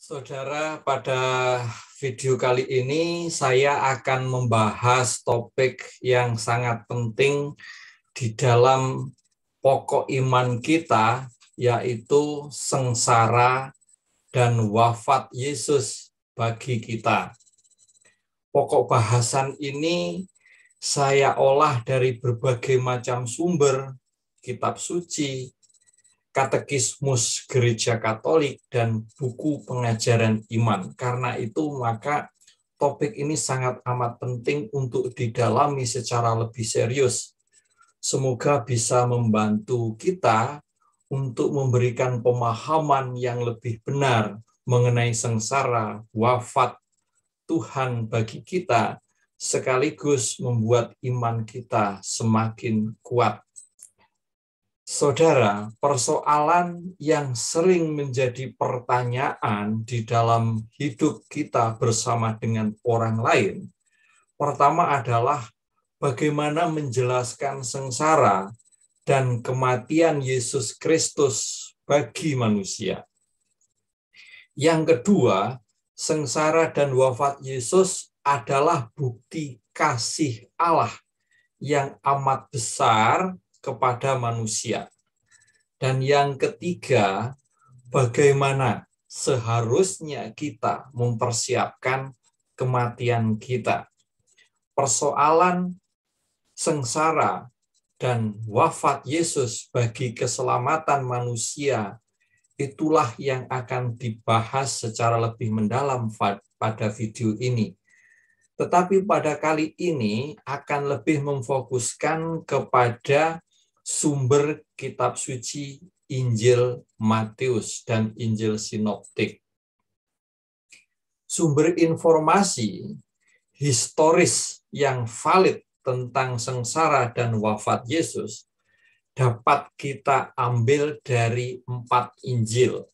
Saudara, pada video kali ini saya akan membahas topik yang sangat penting di dalam pokok iman kita, yaitu sengsara dan wafat Yesus bagi kita. Pokok bahasan ini saya olah dari berbagai macam sumber, kitab suci, katekismus Gereja Katolik, dan buku pengajaran iman. Karena itu maka topik ini sangat amat penting untuk didalami secara lebih serius. Semoga bisa membantu kita untuk memberikan pemahaman yang lebih benar mengenai sengsara, wafat Tuhan bagi kita, sekaligus membuat iman kita semakin kuat. Saudara, persoalan yang sering menjadi pertanyaan di dalam hidup kita bersama dengan orang lain, pertama adalah bagaimana menjelaskan sengsara dan kematian Yesus Kristus bagi manusia. Yang kedua, sengsara dan wafat Yesus adalah bukti kasih Allah yang amat besar kepada manusia. Dan yang ketiga, bagaimana seharusnya kita mempersiapkan kematian kita. Persoalan sengsara dan wafat Yesus bagi keselamatan manusia, itulah yang akan dibahas secara lebih mendalam pada video ini. Tetapi pada kali ini akan lebih memfokuskan kepada sumber kitab suci Injil Matius dan Injil Sinoptik. Sumber informasi historis yang valid tentang sengsara dan wafat Yesus dapat kita ambil dari 4 Injil.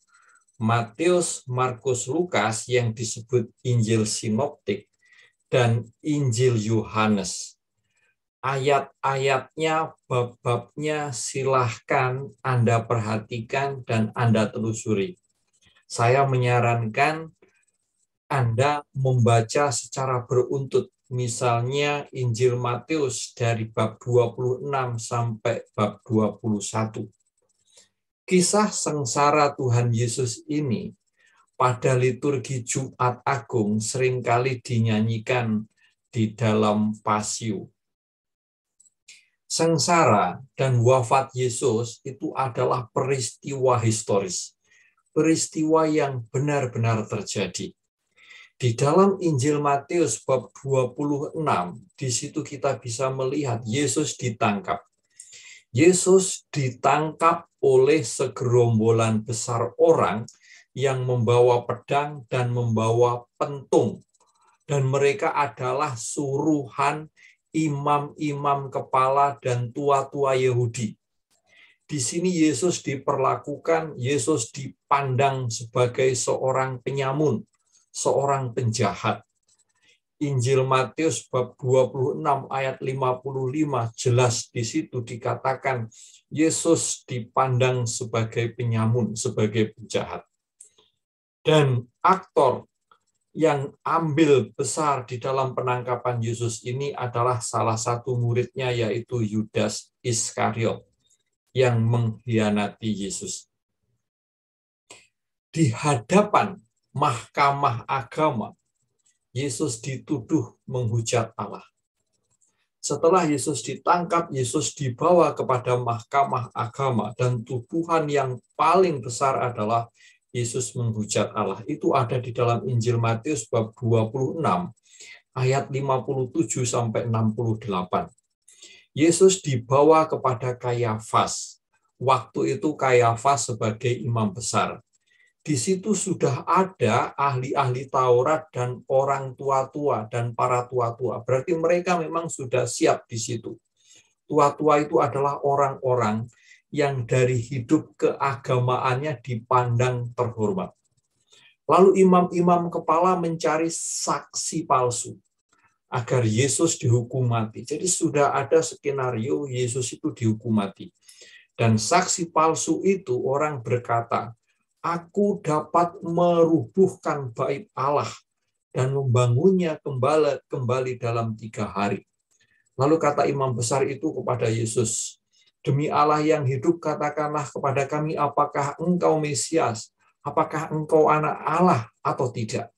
Matius, Markus, Lukas yang disebut Injil Sinoptik, dan Injil Yohanes. Ayat-ayatnya, bab-babnya silahkan Anda perhatikan dan Anda telusuri. Saya menyarankan Anda membaca secara beruntut. Misalnya Injil Matius dari bab 26 sampai bab 21. Kisah sengsara Tuhan Yesus ini pada liturgi Jumat Agung seringkali dinyanyikan di dalam Pasio. Sengsara dan wafat Yesus itu adalah peristiwa historis, peristiwa yang benar-benar terjadi. Di dalam Injil Matius bab 26, di situ kita bisa melihat Yesus ditangkap. Yesus ditangkap oleh segerombolan besar orang yang membawa pedang dan membawa pentung. Dan mereka adalah suruhan imam-imam kepala dan tua-tua Yahudi. Di sini Yesus diperlakukan, Yesus dipandang sebagai seorang penyamun, seorang penjahat. Injil Matius bab 26 ayat 55 jelas di situ dikatakan Yesus dipandang sebagai penyamun, sebagai penjahat. Dan aktor yang ambil besar di dalam penangkapan Yesus ini adalah salah satu muridnya, yaitu Yudas Iskariot yang mengkhianati Yesus. Di hadapan mahkamah agama, Yesus dituduh menghujat Allah. Setelah Yesus ditangkap, Yesus dibawa kepada mahkamah agama, dan tuduhan yang paling besar adalah Yesus menghujat Allah. Itu ada di dalam Injil Matius bab 26 ayat 57 sampai 68. Yesus dibawa kepada Kayafas. Waktu itu Kayafas sebagai imam besar. Di situ sudah ada ahli-ahli Taurat dan orang tua-tua dan para tua-tua. Berarti mereka memang sudah siap di situ. Tua-tua itu adalah orang-orang yang dari hidup keagamaannya dipandang terhormat. Lalu imam-imam kepala mencari saksi palsu agar Yesus dihukum mati. Jadi sudah ada skenario Yesus itu dihukum mati. Dan saksi palsu itu orang berkata Aku dapat merubuhkan bait Allah dan membangunnya kembali dalam 3 hari. Lalu kata imam besar itu kepada Yesus, demi Allah yang hidup, katakanlah kepada kami, apakah engkau Mesias? Apakah engkau anak Allah atau tidak?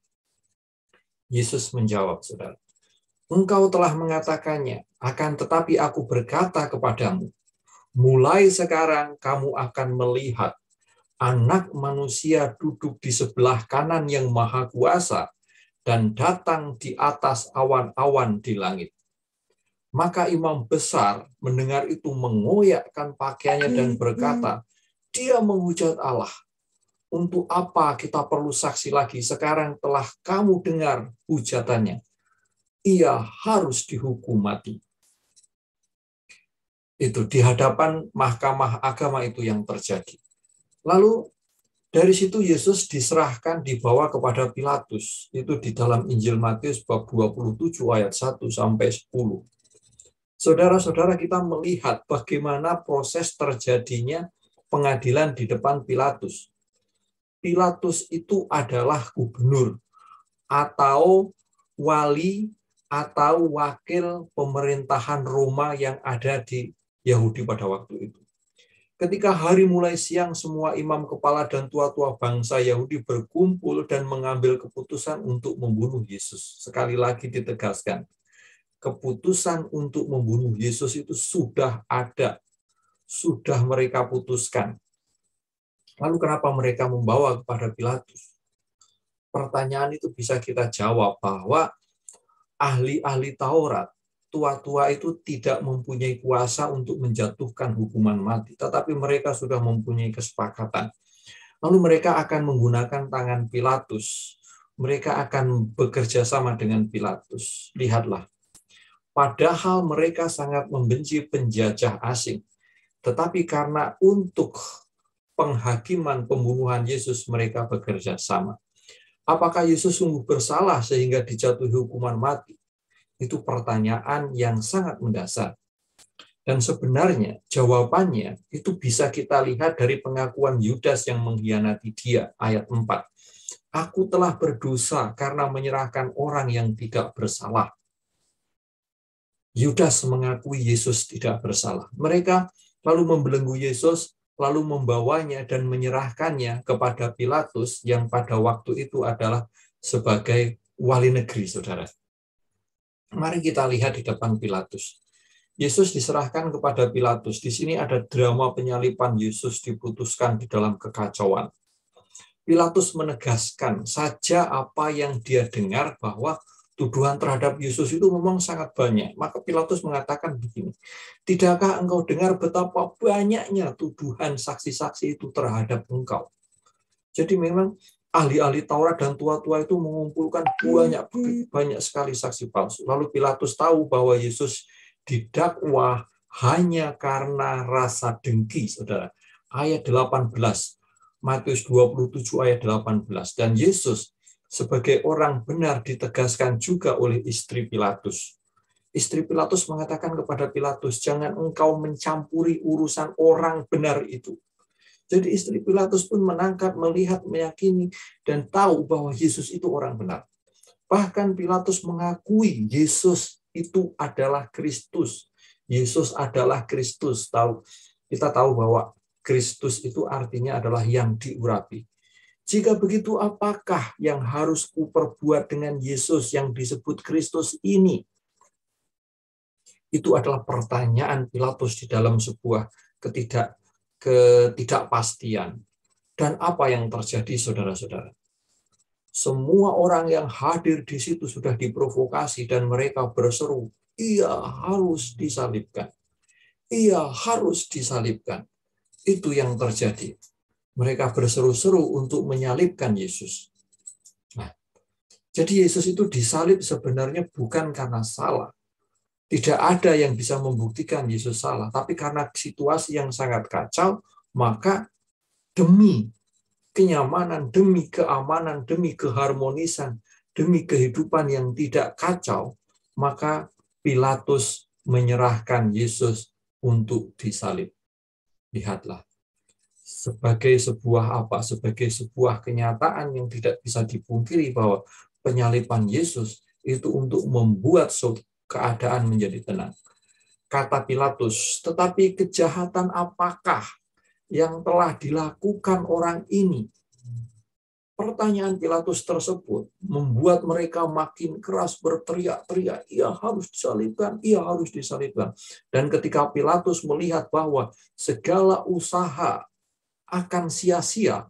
Yesus menjawab, saudara, engkau telah mengatakannya, akan tetapi aku berkata kepadamu, mulai sekarang kamu akan melihat Anak Manusia duduk di sebelah kanan yang Maha Kuasa dan datang di atas awan-awan di langit. Maka imam besar mendengar itu mengoyakkan pakaiannya dan berkata, dia menghujat Allah. Untuk apa kita perlu saksi lagi? Sekarang telah kamu dengar hujatannya. Ia harus dihukum mati. Itu di hadapan mahkamah agama itu yang terjadi. Lalu dari situ Yesus diserahkan, dibawa kepada Pilatus. Itu di dalam Injil Matius bab 27 ayat 1 sampai 10. Saudara-saudara, kita melihat bagaimana proses terjadinya pengadilan di depan Pilatus. Pilatus itu adalah gubernur atau wali atau wakil pemerintahan Roma yang ada di Yahudi pada waktu itu. Ketika hari mulai siang, semua imam kepala dan tua-tua bangsa Yahudi berkumpul dan mengambil keputusan untuk membunuh Yesus. Sekali lagi ditegaskan, keputusan untuk membunuh Yesus itu sudah ada, sudah mereka putuskan. Lalu kenapa mereka membawa kepada Pilatus? Pertanyaan itu bisa kita jawab bahwa ahli-ahli Taurat, tua-tua itu tidak mempunyai kuasa untuk menjatuhkan hukuman mati, tetapi mereka sudah mempunyai kesepakatan. Lalu mereka akan menggunakan tangan Pilatus. Mereka akan bekerja sama dengan Pilatus. Lihatlah, padahal mereka sangat membenci penjajah asing, tetapi karena untuk penghakiman pembunuhan Yesus mereka bekerja sama. Apakah Yesus sungguh bersalah sehingga dijatuhi hukuman mati? Itu pertanyaan yang sangat mendasar. Dan sebenarnya jawabannya itu bisa kita lihat dari pengakuan Yudas yang mengkhianati dia, ayat 4. Aku telah berdosa karena menyerahkan orang yang tidak bersalah. Yudas mengakui Yesus tidak bersalah. Mereka lalu membelenggu Yesus, lalu membawanya dan menyerahkannya kepada Pilatus yang pada waktu itu adalah sebagai wali negeri, saudara. Mari kita lihat di depan Pilatus. Yesus diserahkan kepada Pilatus. Di sini ada drama penyaliban Yesus diputuskan di dalam kekacauan. Pilatus menegaskan saja apa yang dia dengar bahwa tuduhan terhadap Yesus itu memang sangat banyak. Maka Pilatus mengatakan begini, tidakkah engkau dengar betapa banyaknya tuduhan saksi-saksi itu terhadap engkau? Jadi memang ahli-ahli Taurat dan tua-tua itu mengumpulkan banyak sekali saksi palsu. Lalu Pilatus tahu bahwa Yesus didakwa hanya karena rasa dengki, saudara. Ayat 18, Matius 27 ayat 18. Dan Yesus sebagai orang benar ditegaskan juga oleh istri Pilatus. Istri Pilatus mengatakan kepada Pilatus, jangan engkau mencampuri urusan orang benar itu. Jadi istri Pilatus pun menangkap, melihat, meyakini, dan tahu bahwa Yesus itu orang benar. Bahkan Pilatus mengakui Yesus itu adalah Kristus. Yesus adalah Kristus. Kita tahu bahwa Kristus itu artinya adalah yang diurapi. Jika begitu, apakah yang harus kuperbuat dengan Yesus yang disebut Kristus ini? Itu adalah pertanyaan Pilatus di dalam sebuah ketidakpastian. Dan apa yang terjadi, saudara-saudara? Semua orang yang hadir di situ sudah diprovokasi dan mereka berseru, ia harus disalibkan. Ia harus disalibkan. Itu yang terjadi. Mereka berseru-seru untuk menyalibkan Yesus. Nah, jadi Yesus itu disalib sebenarnya bukan karena salah. Tidak ada yang bisa membuktikan Yesus salah, tapi karena situasi yang sangat kacau, maka demi kenyamanan, demi keamanan, demi keharmonisan, demi kehidupan yang tidak kacau, maka Pilatus menyerahkan Yesus untuk disalib. Lihatlah, sebagai sebuah apa? Sebagai sebuah kenyataan yang tidak bisa dipungkiri bahwa penyaliban Yesus itu untuk membuat keadaan menjadi tenang. Kata Pilatus, tetapi kejahatan apakah yang telah dilakukan orang ini? Pertanyaan Pilatus tersebut membuat mereka makin keras berteriak-teriak, ia harus disalibkan, ia harus disalibkan. Dan ketika Pilatus melihat bahwa segala usaha akan sia-sia,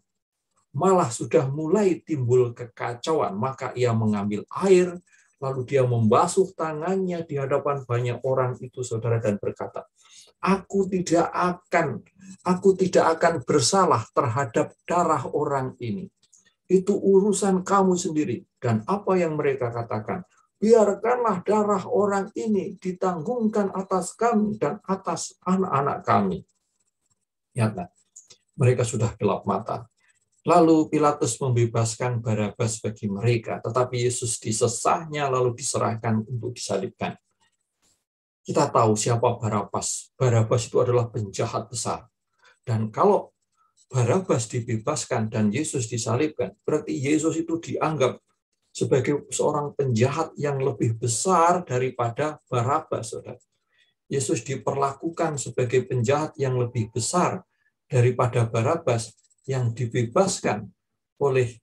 malah sudah mulai timbul kekacauan, maka ia mengambil air, lalu dia membasuh tangannya di hadapan banyak orang itu, saudara, dan berkata, Aku tidak akan bersalah terhadap darah orang ini. Itu urusan kamu sendiri. Dan apa yang mereka katakan? Biarkanlah darah orang ini ditanggungkan atas kami dan atas anak-anak kami. Lihatlah, mereka sudah gelap mata. Lalu Pilatus membebaskan Barabas bagi mereka, tetapi Yesus disesahnya lalu diserahkan untuk disalibkan. Kita tahu siapa Barabas. Barabas itu adalah penjahat besar. Dan kalau Barabas dibebaskan dan Yesus disalibkan, berarti Yesus itu dianggap sebagai seorang penjahat yang lebih besar daripada Barabas, saudara. Yesus diperlakukan sebagai penjahat yang lebih besar daripada Barabas yang dibebaskan oleh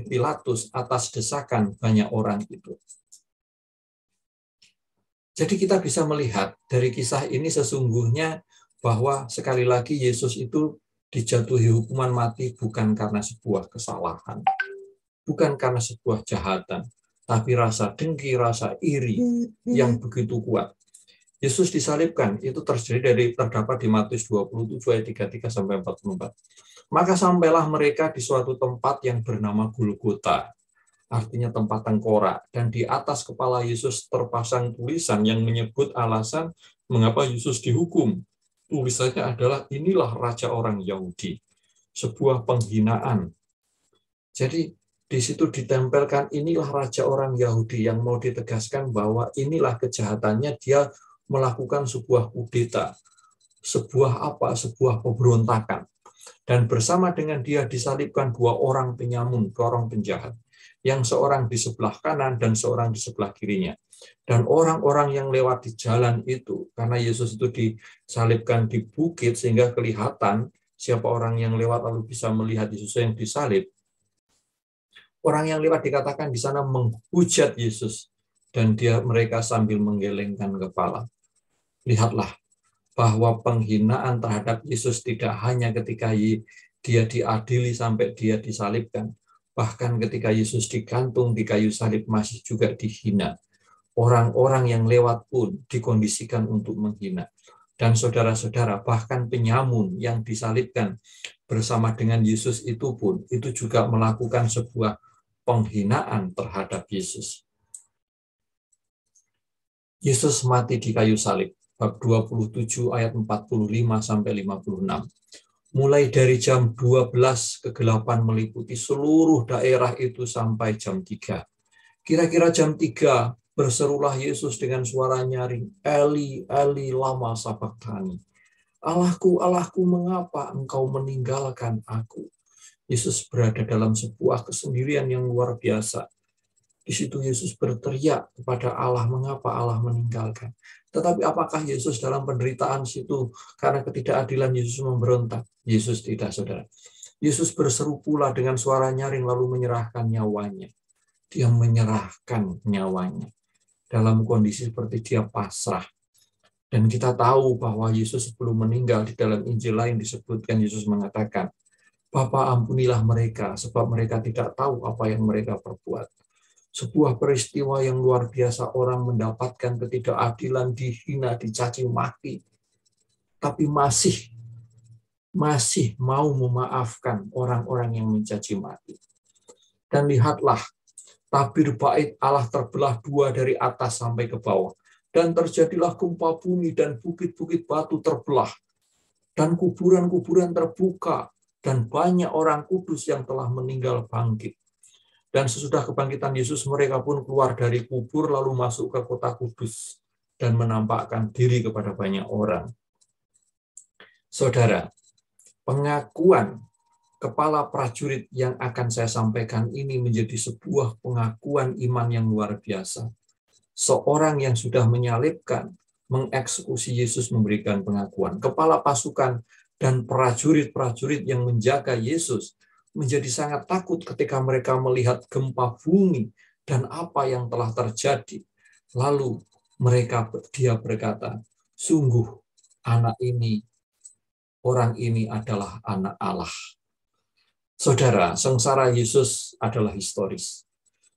Pilatus atas desakan banyak orang itu. Jadi kita bisa melihat dari kisah ini sesungguhnya bahwa sekali lagi Yesus itu dijatuhi hukuman mati bukan karena sebuah kesalahan, bukan karena sebuah kejahatan, tapi rasa dengki, rasa iri yang begitu kuat. Yesus disalibkan itu terdapat di Matius 27 ayat 33 sampai 44. Maka sampailah mereka di suatu tempat yang bernama Golgota, artinya tempat tengkorak, dan di atas kepala Yesus terpasang tulisan yang menyebut alasan mengapa Yesus dihukum. Tulisannya adalah inilah raja orang Yahudi. Sebuah penghinaan. Jadi di situ ditempelkan inilah raja orang Yahudi, yang mau ditegaskan bahwa inilah kejahatannya, dia melakukan sebuah kudeta. Sebuah pemberontakan. Dan bersama dengan dia disalibkan dua orang penyamun, dua orang penjahat. Yang seorang di sebelah kanan dan seorang di sebelah kirinya. Dan orang-orang yang lewat di jalan itu, karena Yesus itu disalibkan di bukit sehingga kelihatan siapa orang yang lewat lalu bisa melihat Yesus yang disalib. Orang yang lewat dikatakan di sana menghujat Yesus, dan mereka sambil menggelengkan kepala. Lihatlah bahwa penghinaan terhadap Yesus tidak hanya ketika dia diadili sampai dia disalibkan, bahkan ketika Yesus digantung di kayu salib masih juga dihina. Orang-orang yang lewat pun dikondisikan untuk menghina. Dan saudara-saudara, bahkan penyamun yang disalibkan bersama dengan Yesus itu pun, itu juga melakukan sebuah penghinaan terhadap Yesus. Yesus mati di kayu salib, bab 27 ayat 45 sampai 56. Mulai dari jam 12 kegelapan meliputi seluruh daerah itu sampai jam 3. Kira-kira jam 3 berserulah Yesus dengan suara nyaring, Eli, Eli, lama sabachthani. Allahku, Allahku, mengapa engkau meninggalkan aku? Yesus berada dalam sebuah kesendirian yang luar biasa. Di situ Yesus berteriak kepada Allah, mengapa Allah meninggalkan? Tetapi apakah Yesus dalam penderitaan situ karena ketidakadilan Yesus memberontak? Yesus tidak, saudara. Yesus berseru pula dengan suara nyaring lalu menyerahkan nyawanya. Dia menyerahkan nyawanya. Dalam kondisi seperti dia pasrah. Dan kita tahu bahwa Yesus sebelum meninggal di dalam Injil lain disebutkan Yesus mengatakan, Bapa ampunilah mereka sebab mereka tidak tahu apa yang mereka perbuat. Sebuah peristiwa yang luar biasa, orang mendapatkan ketidakadilan, dihina, dicaci maki, tapi masih mau memaafkan orang-orang yang mencaci maki. Dan lihatlah, tabir bait Allah terbelah dua dari atas sampai ke bawah. Dan terjadilah gempa bumi dan bukit-bukit batu terbelah. Dan kuburan-kuburan terbuka. Dan banyak orang kudus yang telah meninggal bangkit. Dan sesudah kebangkitan Yesus, mereka pun keluar dari kubur lalu masuk ke kota kudus. Dan menampakkan diri kepada banyak orang. Saudara, pengakuan kepala prajurit yang akan saya sampaikan ini menjadi sebuah pengakuan iman yang luar biasa. Seorang yang sudah menyalibkan, mengeksekusi Yesus memberikan pengakuan. Kepala pasukan dan prajurit-prajurit yang menjaga Yesus menjadi sangat takut ketika mereka melihat gempa bumi dan apa yang telah terjadi. Lalu dia berkata, sungguh orang ini adalah anak Allah. Saudara, sengsara Yesus adalah historis.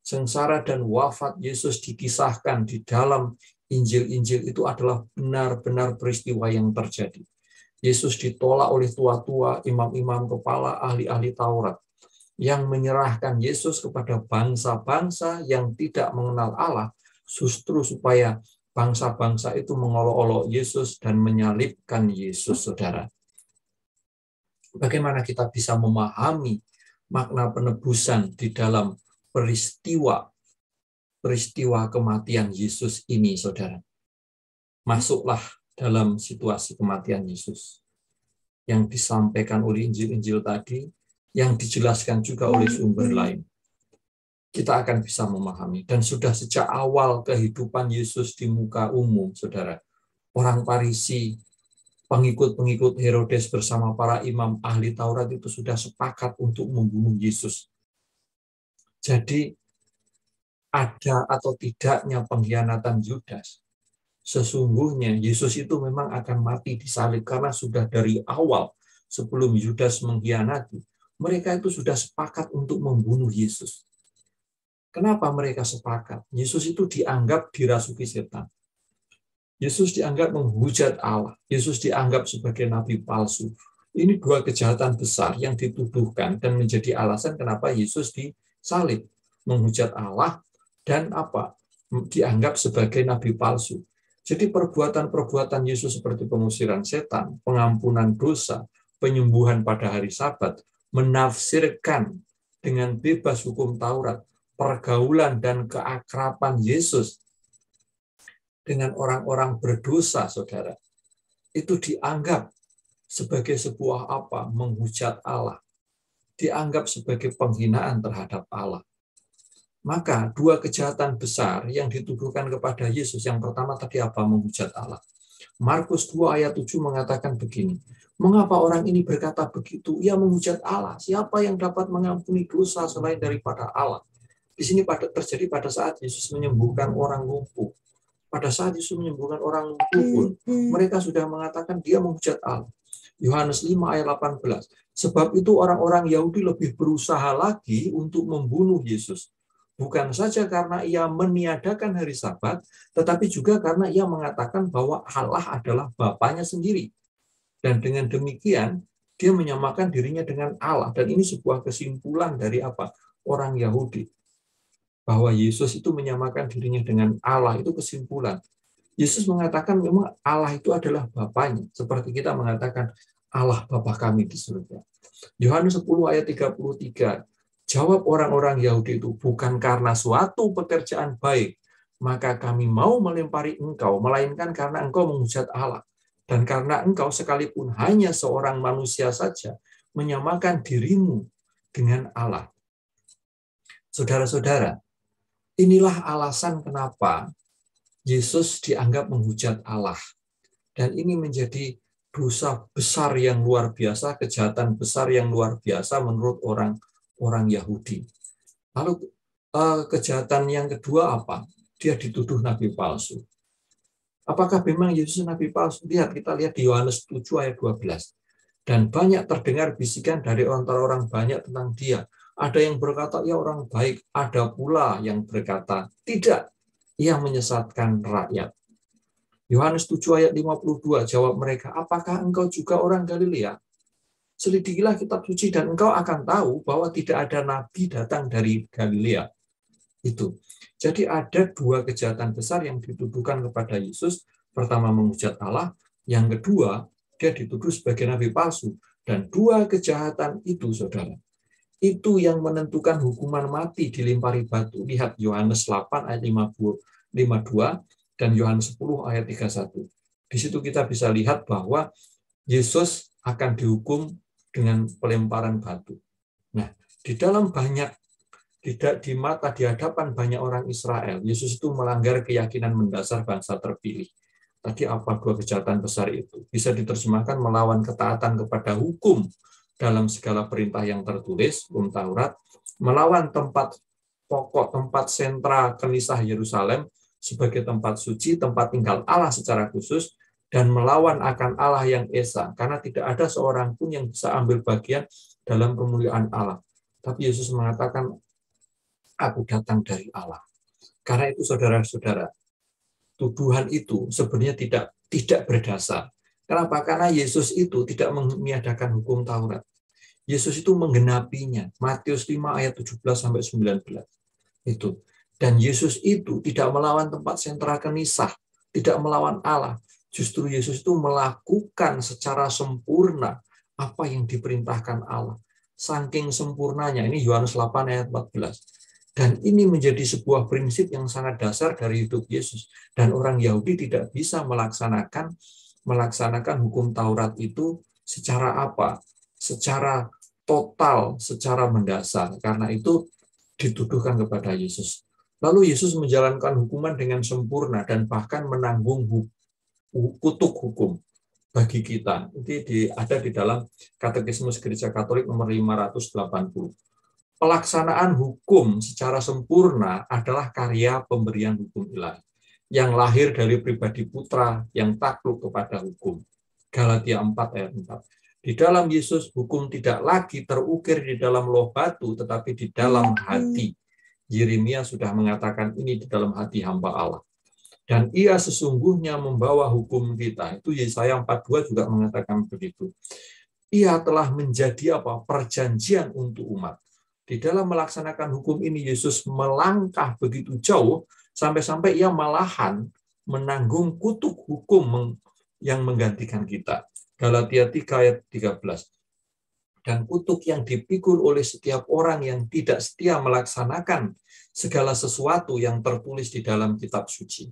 Sengsara dan wafat Yesus dikisahkan di dalam Injil-Injil itu adalah benar-benar peristiwa yang terjadi. Yesus ditolak oleh tua-tua, imam-imam kepala, ahli-ahli Taurat, yang menyerahkan Yesus kepada bangsa-bangsa yang tidak mengenal Allah, justru supaya bangsa-bangsa itu mengolok-olok Yesus dan menyalibkan Yesus, saudara. Bagaimana kita bisa memahami makna penebusan di dalam peristiwa kematian Yesus ini, saudara? Masuklah dalam situasi kematian Yesus yang disampaikan oleh Injil-Injil tadi, yang dijelaskan juga oleh sumber lain. Kita akan bisa memahami. Dan sudah sejak awal kehidupan Yesus di muka umum, saudara, orang Farisi, pengikut-pengikut Herodes bersama para imam ahli Taurat itu sudah sepakat untuk membunuh Yesus. Jadi, ada atau tidaknya pengkhianatan Yudas, sesungguhnya Yesus itu memang akan mati disalib, karena sudah dari awal sebelum Yudas mengkhianati, mereka itu sudah sepakat untuk membunuh Yesus. Kenapa mereka sepakat? Yesus itu dianggap dirasuki setan. Yesus dianggap menghujat Allah. Yesus dianggap sebagai nabi palsu. Ini dua kejahatan besar yang dituduhkan dan menjadi alasan kenapa Yesus disalib. Menghujat Allah dan dianggap sebagai nabi palsu. Jadi perbuatan-perbuatan Yesus seperti pengusiran setan, pengampunan dosa, penyembuhan pada hari Sabat, menafsirkan dengan bebas hukum Taurat, pergaulan dan keakraban Yesus dengan orang-orang berdosa, saudara, itu dianggap sebagai sebuah menghujat Allah, dianggap sebagai penghinaan terhadap Allah. Maka dua kejahatan besar yang dituduhkan kepada Yesus, yang pertama tadi menghujat Allah. Markus 2 ayat 7 mengatakan begini, mengapa orang ini berkata begitu? Ia menghujat Allah. Siapa yang dapat mengampuni dosa selain daripada Allah? Di sini terjadi pada saat Yesus menyembuhkan orang lumpuh. Pada saat Yesus menyembuhkan orang lumpuh pun, mereka sudah mengatakan dia menghujat Allah. Yohanes 5 ayat 18. Sebab itu orang-orang Yahudi lebih berusaha lagi untuk membunuh Yesus. Bukan saja karena ia meniadakan hari Sabat, tetapi juga karena ia mengatakan bahwa Allah adalah Bapanya sendiri. Dan dengan demikian, dia menyamakan dirinya dengan Allah. Dan ini sebuah kesimpulan dari orang Yahudi. Bahwa Yesus itu menyamakan dirinya dengan Allah, itu kesimpulan. Yesus mengatakan memang Allah itu adalah Bapanya, seperti kita mengatakan Allah Bapa kami di surga. Yohanes 10 ayat 33, jawab orang-orang Yahudi itu, bukan karena suatu pekerjaan baik, maka kami mau melempari engkau, melainkan karena engkau menghujat Allah. Dan karena engkau sekalipun hanya seorang manusia saja, menyamakan dirimu dengan Allah. Saudara-saudara, inilah alasan kenapa Yesus dianggap menghujat Allah. Dan ini menjadi dosa besar yang luar biasa, kejahatan besar yang luar biasa menurut orang Yahudi. Lalu kejahatan yang kedua Dia dituduh nabi palsu. Apakah memang Yesus nabi palsu? Kita lihat di Yohanes 7 ayat 12. Dan banyak terdengar bisikan dari orang banyak tentang dia. Ada yang berkata, ia orang baik. Ada pula yang berkata, tidak, ia menyesatkan rakyat. Yohanes 7 ayat 52, jawab mereka, apakah engkau juga orang Galilea? Selidikilah kitab suci dan engkau akan tahu bahwa tidak ada nabi datang dari Galilea. Itu. Jadi ada dua kejahatan besar yang dituduhkan kepada Yesus. Pertama menghujat Allah, yang kedua dia dituduh sebagai nabi palsu. Dan dua kejahatan itu, saudara, itu yang menentukan hukuman mati dilempari batu. Lihat Yohanes 8 ayat 52 dan Yohanes 10 ayat 31. Di situ kita bisa lihat bahwa Yesus akan dihukum dengan pelemparan batu. Nah, di hadapan banyak orang Israel, Yesus itu melanggar keyakinan mendasar bangsa terpilih. Tadi apa dua kejahatan besar itu? Bisa diterjemahkan melawan ketaatan kepada hukum dalam segala perintah yang tertulis, hukum Taurat, melawan tempat pokok, tempat sentra kenisah Yerusalem sebagai tempat suci, tempat tinggal Allah secara khusus, dan melawan akan Allah yang esa, karena tidak ada seorang pun yang bisa ambil bagian dalam kemuliaan Allah. Tapi Yesus mengatakan, aku datang dari Allah. Karena itu saudara-saudara, tuduhan itu sebenarnya tidak berdasar. Kenapa? Karena Yesus itu tidak meniadakan hukum Taurat. Yesus itu menggenapinya. Matius 5 ayat 17 sampai 19. Itu. Dan Yesus itu tidak melawan tempat sentra kenisah, tidak melawan Allah. Justru Yesus itu melakukan secara sempurna apa yang diperintahkan Allah. Saking sempurnanya, ini Yohanes 8 ayat 14. Dan ini menjadi sebuah prinsip yang sangat dasar dari hidup Yesus. Dan orang Yahudi tidak bisa melaksanakan hukum Taurat itu secara apa? Secara total, secara mendasar. Karena itu dituduhkan kepada Yesus. Lalu Yesus menjalankan hukuman dengan sempurna dan bahkan menanggung kutuk hukum bagi kita. Itu ada di dalam Katekismus Gereja Katolik nomor 580. Pelaksanaan hukum secara sempurna adalah karya pemberian hukum ilahi yang lahir dari pribadi putra yang takluk kepada hukum. Galatia 4 ayat 4. Di dalam Yesus hukum tidak lagi terukir di dalam loh batu tetapi di dalam hati. Yeremia sudah mengatakan ini di dalam hati hamba Allah. Dan ia sesungguhnya membawa hukum kita. Itu Yesaya 42 juga mengatakan begitu. Ia telah menjadi perjanjian untuk umat. Di dalam melaksanakan hukum ini, Yesus melangkah begitu jauh, sampai-sampai ia malahan menanggung kutuk hukum yang menggantikan kita. Galatia 3 ayat 13. Dan kutuk yang dipikul oleh setiap orang yang tidak setia melaksanakan segala sesuatu yang tertulis di dalam kitab suci.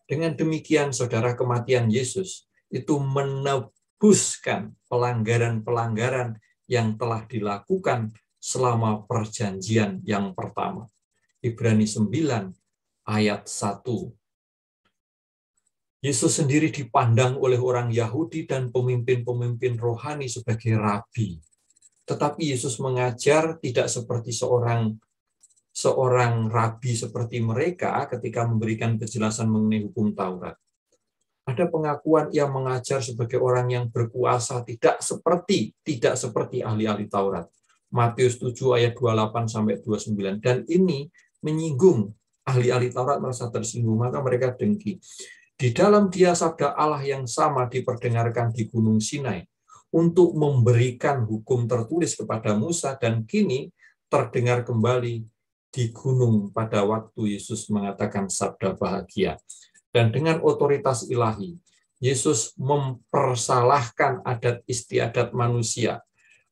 Dengan demikian, saudara, kematian Yesus itu menebuskan pelanggaran-pelanggaran yang telah dilakukan selama perjanjian yang pertama. Ibrani 9 ayat 1. Yesus sendiri dipandang oleh orang Yahudi dan pemimpin-pemimpin rohani sebagai rabi. Tetapi Yesus mengajar tidak seperti seorang rabi seperti mereka ketika memberikan penjelasan mengenai hukum Taurat. Ada pengakuan ia mengajar sebagai orang yang berkuasa, tidak seperti ahli-ahli Taurat. Matius 7 ayat 28 sampai 29. Dan ini menyinggung ahli-ahli Taurat, merasa tersinggung, maka mereka dengki. Di dalam dia sabda Allah yang sama diperdengarkan di Gunung Sinai untuk memberikan hukum tertulis kepada Musa, dan kini terdengar kembali di gunung pada waktu Yesus mengatakan sabda bahagia. Dan dengan otoritas ilahi, Yesus mempersalahkan adat istiadat manusia,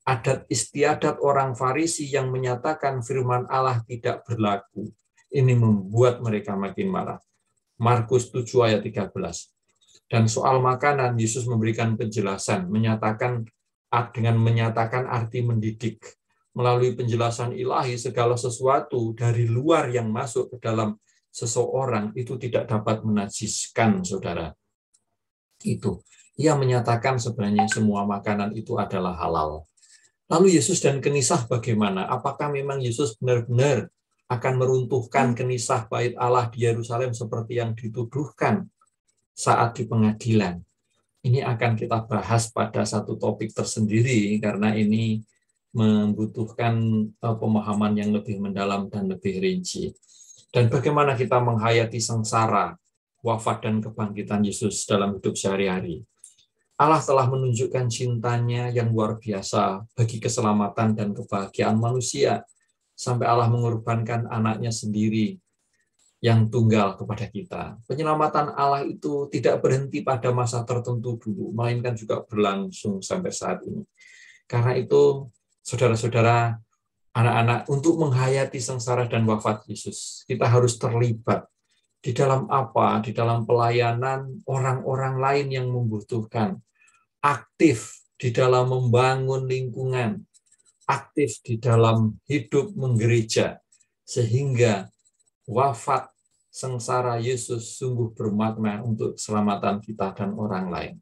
adat istiadat orang Farisi yang menyatakan firman Allah tidak berlaku. Ini membuat mereka makin marah. Markus 7 ayat 13. Dan soal makanan, Yesus memberikan penjelasan, dengan menyatakan arti mendidik. Melalui penjelasan ilahi, segala sesuatu dari luar yang masuk ke dalam seseorang itu tidak dapat menajiskan, saudara. Itu. Ia menyatakan sebenarnya semua makanan itu adalah halal. Lalu Yesus dan kenisah bagaimana? Apakah memang Yesus benar-benar akan meruntuhkan kenisah bait Allah di Yerusalem seperti yang dituduhkan saat di pengadilan? Ini akan kita bahas pada satu topik tersendiri karena ini membutuhkan pemahaman yang lebih mendalam dan lebih rinci. Dan bagaimana kita menghayati sengsara, wafat dan kebangkitan Yesus dalam hidup sehari-hari. Allah telah menunjukkan cintanya yang luar biasa bagi keselamatan dan kebahagiaan manusia, sampai Allah mengorbankan anaknya sendiri yang tunggal kepada kita. Penyelamatan Allah itu tidak berhenti pada masa tertentu dulu, melainkan juga berlangsung sampai saat ini. Karena itu, saudara-saudara, anak-anak, untuk menghayati sengsara dan wafat Yesus, kita harus terlibat di dalam apa? Di dalam pelayanan orang-orang lain yang membutuhkan, aktif di dalam membangun lingkungan, aktif di dalam hidup menggereja, sehingga wafat sengsara Yesus sungguh bermakna untuk keselamatan kita dan orang lain.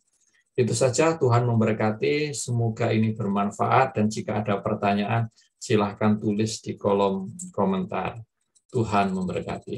Itu saja, Tuhan memberkati, semoga ini bermanfaat, dan jika ada pertanyaan, silahkan tulis di kolom komentar. Tuhan memberkati.